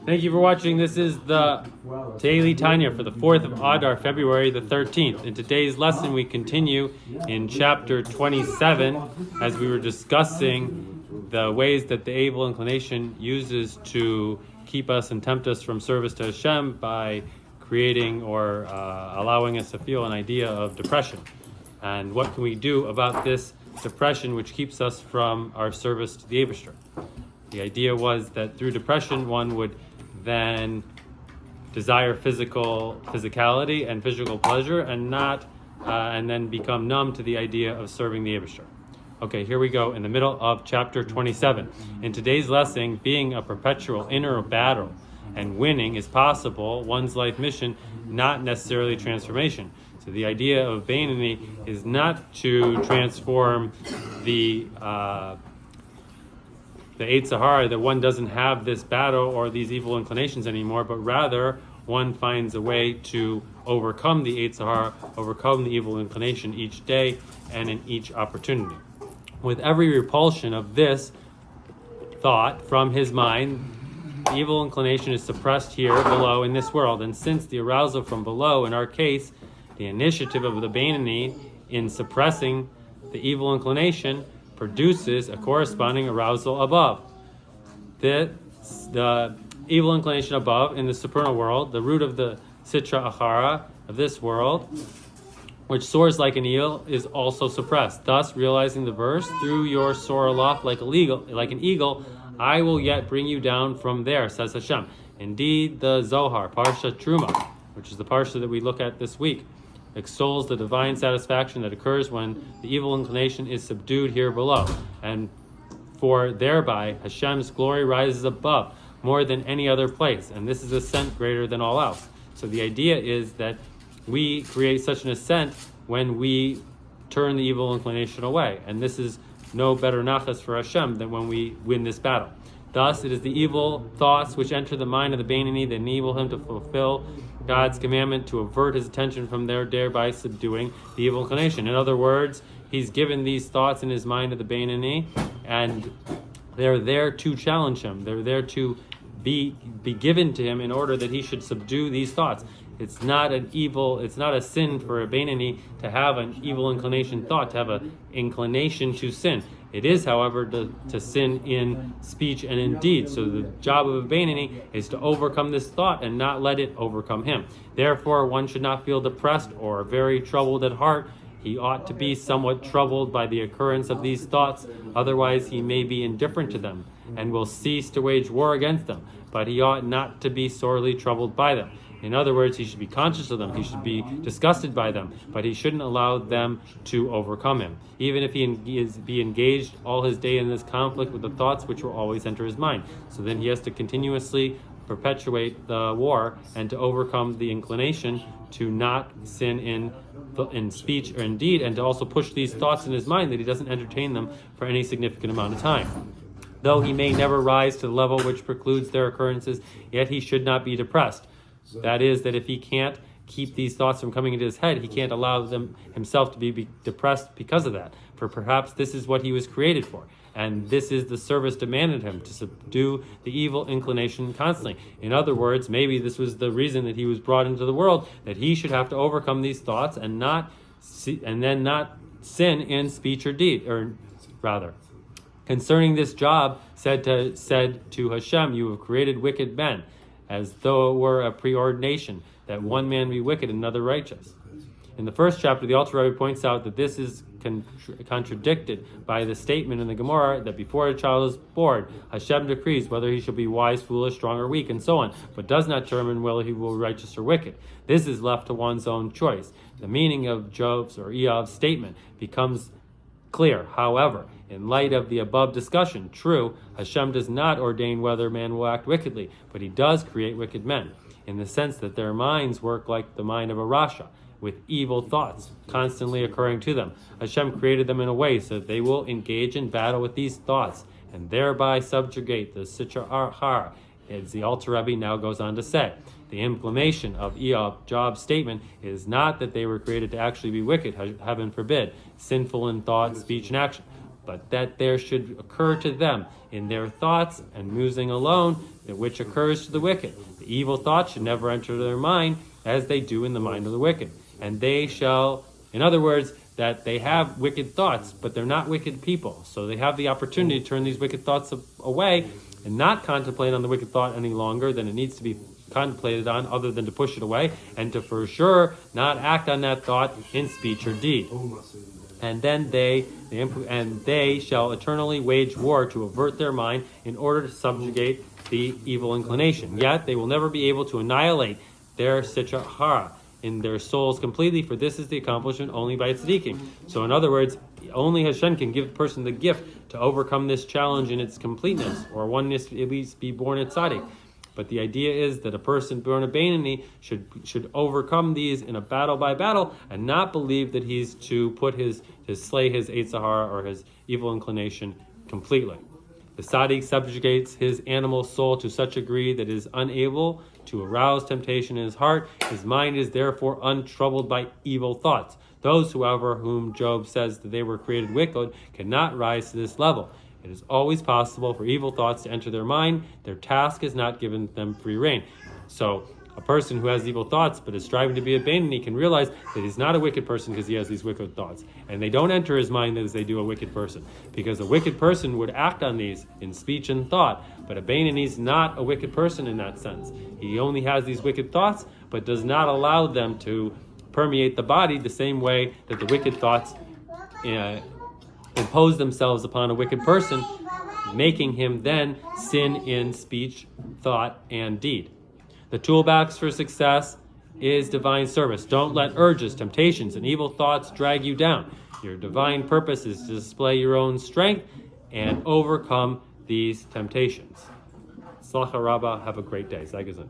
Thank you for watching. This is the Daily Tanya for the 4th of Adar, February the 13th. In today's lesson, we continue in chapter 27 as we were discussing the ways that the evil inclination uses to keep us and tempt us from service to Hashem by creating or allowing us to feel an idea of depression. And what can we do about this depression which keeps us from our service to the Eibishter? The idea was that through depression, one would then desire physicality and physical pleasure, and then become numb to the idea of serving the Eibishter. Okay, here we go in the middle of chapter 27. In today's lesson, being a perpetual inner battle and winning is possible, one's life mission, not necessarily transformation. So the idea of Beinoni is not to transform the Eight Sahara, that one doesn't have this battle or these evil inclinations anymore, but rather one finds a way to overcome the Eight Sahara, overcome the evil inclination each day and in each opportunity. With every repulsion of this thought from his mind, the evil inclination is suppressed here below in this world. And since the arousal from below, in our case, the initiative of the Beinoni in suppressing the evil inclination produces a corresponding arousal above. The evil inclination above in the supernal world, the root of the Sitra Achara of this world, which soars like an eel, is also suppressed. Thus, realizing the verse, through your soar aloft like an eagle, I will yet bring you down from there, says Hashem. Indeed, the Zohar, Parsha Truma, which is the Parsha that we look at this week, extols the divine satisfaction that occurs when the evil inclination is subdued here below, and for thereby Hashem's glory rises above more than any other place, and this is ascent greater than all else. So the idea is that we create such an ascent when we turn the evil inclination away, and this is no better nachas for Hashem than when we win this battle. Thus, it is the evil thoughts which enter the mind of the Beinoni that enable him to fulfill God's commandment to avert his attention from there, thereby subduing the evil inclination. In other words, he's given these thoughts in his mind of the Beinoni, and they're there to challenge him. They're there to be given to him in order that he should subdue these thoughts. It's not a sin for a Beinoni to have an evil inclination thought, to have an inclination to sin. It is, however, to sin in speech and in deed. So the job of a Beinoni is to overcome this thought and not let it overcome him. Therefore, one should not feel depressed or very troubled at heart. He ought to be somewhat troubled by the occurrence of these thoughts. Otherwise, he may be indifferent to them and will cease to wage war against them. But he ought not to be sorely troubled by them. In other words, he should be conscious of them, he should be disgusted by them, but he shouldn't allow them to overcome him. Even if he be engaged all his day in this conflict with the thoughts which will always enter his mind. So then he has to continuously perpetuate the war and to overcome the inclination to not sin in speech or in deed, and to also push these thoughts in his mind that he doesn't entertain them for any significant amount of time. Though he may never rise to the level which precludes their occurrences, yet he should not be depressed. That is, that if he can't keep these thoughts from coming into his head, he can't allow them himself to be depressed because of that. For perhaps this is what he was created for, and this is the service demanded him, to subdue the evil inclination constantly. In other words, maybe this was the reason that he was brought into the world, that he should have to overcome these thoughts and not sin in speech or deed, or rather. Concerning this job, said to Hashem, you have created wicked men, as though it were a preordination, that one man be wicked and another righteous. In the first chapter, the Alter Rebbe points out that this is contradicted by the statement in the Gemara that before a child is born, Hashem decrees whether he shall be wise, foolish, strong, or weak, and so on, but does not determine whether he will be righteous or wicked. This is left to one's own choice. The meaning of Job's or Eov's statement becomes clear. However, in light of the above discussion, true, Hashem does not ordain whether man will act wickedly, but he does create wicked men, in the sense that their minds work like the mind of a Rasha, with evil thoughts constantly occurring to them. Hashem created them in a way so that they will engage in battle with these thoughts, and thereby subjugate the Sitra Achara, as the Alter Rebbe now goes on to say. The implication of Job's statement is not that they were created to actually be wicked, heaven forbid, sinful in thought, speech, and action. but that there should occur to them in their thoughts and musing alone, that which occurs to the wicked. The evil thoughts should never enter their mind, as they do in the mind of the wicked. And they shall, in other words, that they have wicked thoughts, but they're not wicked people. So they have the opportunity to turn these wicked thoughts away and not contemplate on the wicked thought any longer than it needs to be contemplated on, other than to push it away, and to for sure not act on that thought in speech or deed. And then they shall eternally wage war to avert their mind in order to subjugate the evil inclination. Yet they will never be able to annihilate their sitra hara in their souls completely, for this is the accomplishment only by tzaddikim. So in other words, only Hashem can give a person the gift to overcome this challenge in its completeness, or one at least be born a tzaddik. But the idea is that a person born a Beinoni should overcome these in a battle by battle, and not believe that he's to slay his Yetzer Hara or his evil inclination completely. The tzaddik subjugates his animal soul to such a degree that it is unable to arouse temptation in his heart. His mind is therefore untroubled by evil thoughts. Those, however, whom Job says that they were created wicked, cannot rise to this level. It is always possible for evil thoughts to enter their mind. Their task is not given them free rein. So a person who has evil thoughts but is striving to be a Beinoni can realize that he's not a wicked person because he has these wicked thoughts. And they don't enter his mind as they do a wicked person. Because a wicked person would act on these in speech and thought. But a Beinoni is not a wicked person in that sense. He only has these wicked thoughts, but does not allow them to permeate the body the same way that the wicked thoughts impose themselves upon a wicked person, making him then sin in speech, thought, and deed. The toolbox for success is divine service. Don't let urges, temptations, and evil thoughts drag you down. Your divine purpose is to display your own strength and overcome these temptations. Slacha Rabbah, have a great day. Sei gesund.